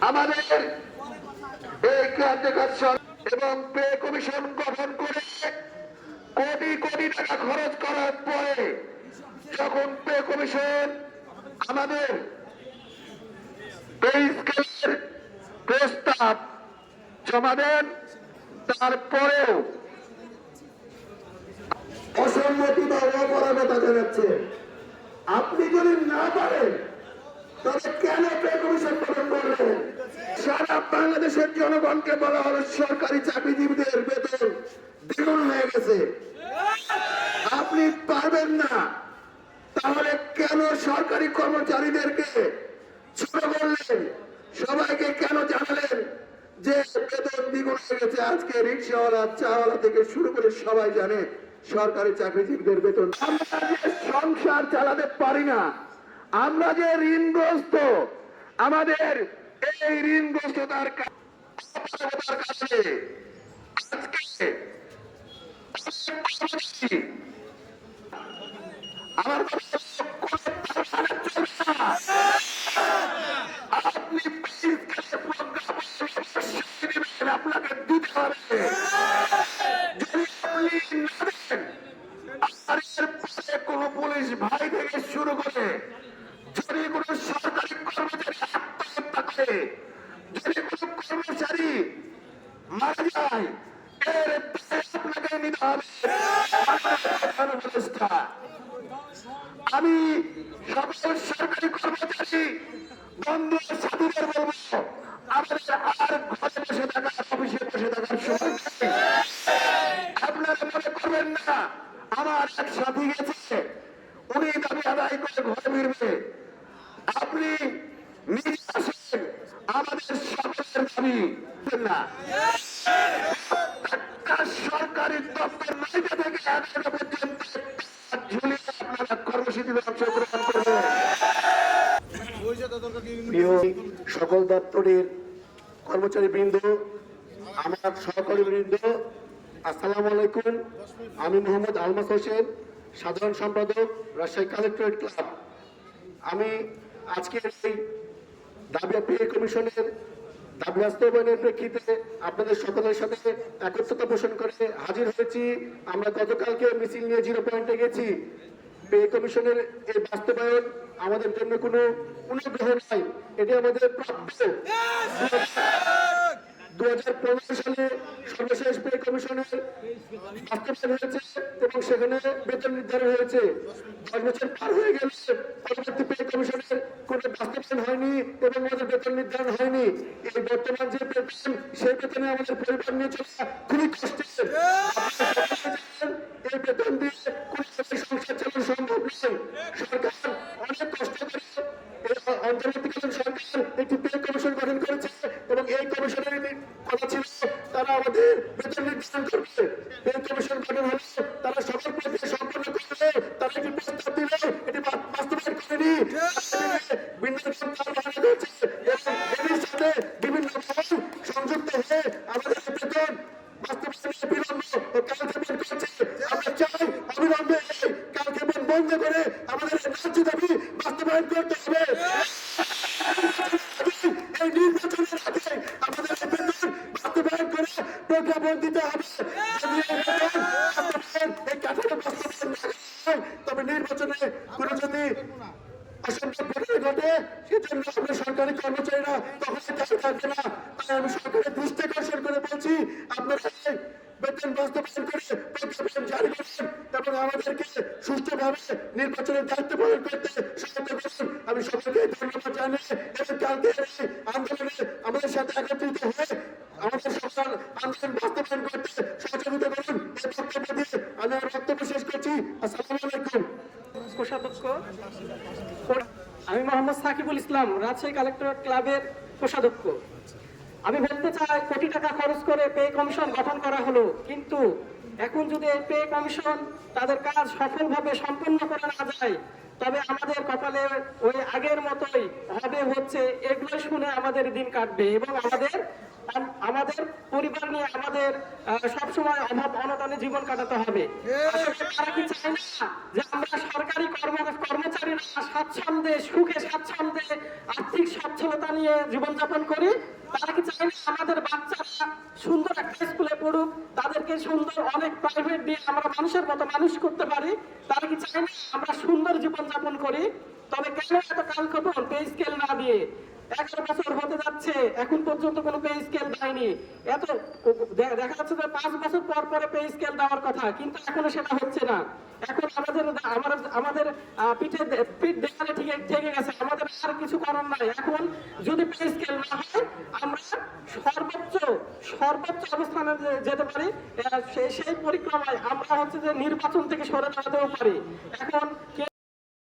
আমাদের এই কার্যকর এবং পে কমিশন গঠন করে কোটি কোটি টাকা খরচ করার পরে যখন পে কমিশন আমাদের প্রস্তাব জমা দেন, তারপরেও অসম্মতি বা অপারগতা জানাচ্ছে। আপনি যদি না পারেন তবে কেন পে কমিশন গঠন করলেন? সারা বাংলাদেশের জনগণকে বলা হলো সরকারি চাকরিজীবীদের বেতন দ্বিগুণ হয়ে গেছে, আপনি পারবেন না, তাহলে কেন সরকারি কর্মচারীদেরকে ছোট করলেন? সবাইকে কেন জানালেন যে বেতন দ্বিগুণ হয়ে গেছে? আজকে রিক্সাওয়ালা, চাওয়ালা থেকে শুরু করে সবাই জানে সরকারি চাকরিজীবীদের বেতন। আমরা যে সংসার চালাতে পারি না, আমরা যে ঋণগ্রস্ত, আমাদের এই ঋণগ্রস্ততার কাছে আজকে আমার আপনি আপনাকে দিতে হবে। কোন পুলিশ ভাই থেকে শুরু করে যদি কোন সরকারি কর্মচারী আত্মহত্যা করে, যদি কোন কর্মচারী মারা যায়, এর আপনাকে নিতে হবে। আমি সকল সরকারি কর্মচারী বন্ধু সাথীদের বলবো, আমাদের আর ঘরে বসে থাকা, অফিসে বসে থাকার সময় আপনারা মনে করবেন না আমার এক সাথী গেছে, উনি দাবি আদায় করে ঘরে ফিরবে। আপনি নিজে আসেন, আমাদের সকলের দাবি না। একটা সরকারি দপ্তর নাইকা থেকে 11টা পর্যন্ত ঝুলিয়ে আপনারা কর্মসূচিতে অংশগ্রহণ করবেন। সকল দপ্তরের কর্মচারী বৃন্দ, আমার সহকর্মী বৃন্দ, আসসালামু আলাইকুম। আমি মোহাম্মদ আলমাস হোসেন, সাধারণ সম্পাদক, রাজশাহী কালেক্টরেট ক্লাব। আমি আজকে এই দাবি পে কমিশনের দাবি বাস্তবায়নের প্রেক্ষিতে আপনাদের সকলের সাথে একত্রতা পোষণ করে হাজির হয়েছি। আমরা গতকালকে মিছিল নিয়ে 0 পয়েন্টে গেছি। পে কমিশনের এই বাস্তবায়ন আমাদের জন্য কোনো অনুগ্রহ নাই, এটি আমাদের প্রাপ্য। 2015 সালে সর্বশেষ পে কমিশনের বাস্তবায়ন হয়েছে এবং সেখানে বেতন নির্ধারণ হয়েছে। 10 বছর পার হয়ে গেলে পরবর্তী পে কমিশনের কোনো বাস্তবায়ন হয়নি এবং আমাদের বেতন নির্ধারণ হয়নি। এই বর্তমান যে বেতন, সেই বেতনে আমাদের পরিবার নিয়ে চলা খুবই কষ্টের। এই বেতন দিয়ে কোনো সংসার চালানো সম্ভব নয়। সরকার অনেক কষ্ট করে অন্তর্বর্তীকালীন সরকার একটি পে কমিশন গঠন করেছে এবং এই কমিশনের কথা ছিল তারা আমাদের বেতন নির্ধারণ করবে। পে কমিশন গঠন হলে তারা সকল প্রক্রিয়া সম্পন্ন করবে, তারা একটি প্রস্তাব দিলে এটি বাস্তবায়ন করেনি। এর সাথে বিভিন্ন সংযুক্ত হয়ে আমাদের বেতন বাস্তবায়নের বিলম্ব ও কালক্ষেপণ করছে। আমরা চাই অবিলম্বে কালক্ষেপণ বন্ধ করে আমাদের ন্যায্য দাবি বাস্তবায়ন করতে হবে। এই নির্বাচনের আগে আমাদের বেতন বাস্তবায়ন করে প্রজ্ঞাপন দিতে হবে। এই কাঠামো বাস্তবায়ন তবে নির্বাচনে কোনো যদি অসম্ভব ঘটনা ঘটে, সেজন্য আমরা সরকারি কর্মচারীরা তখন কাছে থাকবে না। তাই আমি সরকারের দৃষ্টি আকর্ষণ করে বলছি, আপনারা বেতন বাস্তবায়ন করে প্রজ্ঞাপন জারি করছেন এবং আমাদেরকে সুষ্ঠুভাবে নির্বাচনের দায়িত্ব পালন করতে সহায়তা করছেন। আমি সকলকে ধন্যবাদ জানাই এবং কালকে আন্দোলনে আমাদের সাথে একত্রিত হয়ে আমাদের সকল আন্দোলন বাস্তবায়ন করতে সহযোগিতা করুন। এই বক্তব্য দিয়ে আমি আমার বক্তব্য শেষ করছি। আসসালামু আলাইকুম। কোষাধ্যক্ষ আমি মোহাম্মদ সাকিবুল ইসলাম, রাজশাহী কালেক্টরেট ক্লাবের কোষাধ্যক্ষ। আমি বলতে চাই কোটি টাকা খরচ করে পে কমিশন গঠন করা হলো, কিন্তু এখন যদি এই পে কমিশন তাদের কাজ সফলভাবে সম্পন্ন করা না যায়, তবে আমাদের কপালে ওই আগের মতোই হবে হচ্ছে, এগুলো শুনে আমাদের দিন কাটবে এবং আমাদের পরিবার নিয়ে আমাদের সবসময় অভাব অনটনে জীবন কাটাতে হবে। আসলে তারা কি চায় না যে আমরা সরকারি কর্মচারীরা স্বাচ্ছন্দ্যে সুখে স্বাচ্ছন্দ্যে আর্থিক সচ্ছলতা নিয়ে জীবনযাপন করি? তারা কি চায় না আমাদের বাচ্চারা সুন্দর একটা স্কুলে পড়ুক, তাদেরকে সুন্দর অনেক প্রাইভেট দিয়ে আমরা মানুষের মতো মানুষ করতে পারি? তারা কি চায় না আমরা সুন্দর জীবনযাপন করি? তবে কেন এত কালক্ষেপণ পে স্কেল না দিয়ে? 11 বছর হতে যাচ্ছে, এখন পর্যন্ত কোনো পে স্কেল দেয়নি। এত দেখা যাচ্ছে যে 5 বছর পর পরে পে স্কেল দেওয়ার কথা, কিন্তু এখনো সেটা হচ্ছে না। এখন আমাদের পিঠ দেখালে ঠেকে গেছে, আমাদের আর কিছু করার নাই। এখন যদি পে স্কেল না হয়, আমরা সর্বোচ্চ অবস্থানে যেতে পারি। সেই পরিক্রমায় আমরা হচ্ছে যে নির্বাচন থেকে সরে দাঁড়াতেও পারি। এখন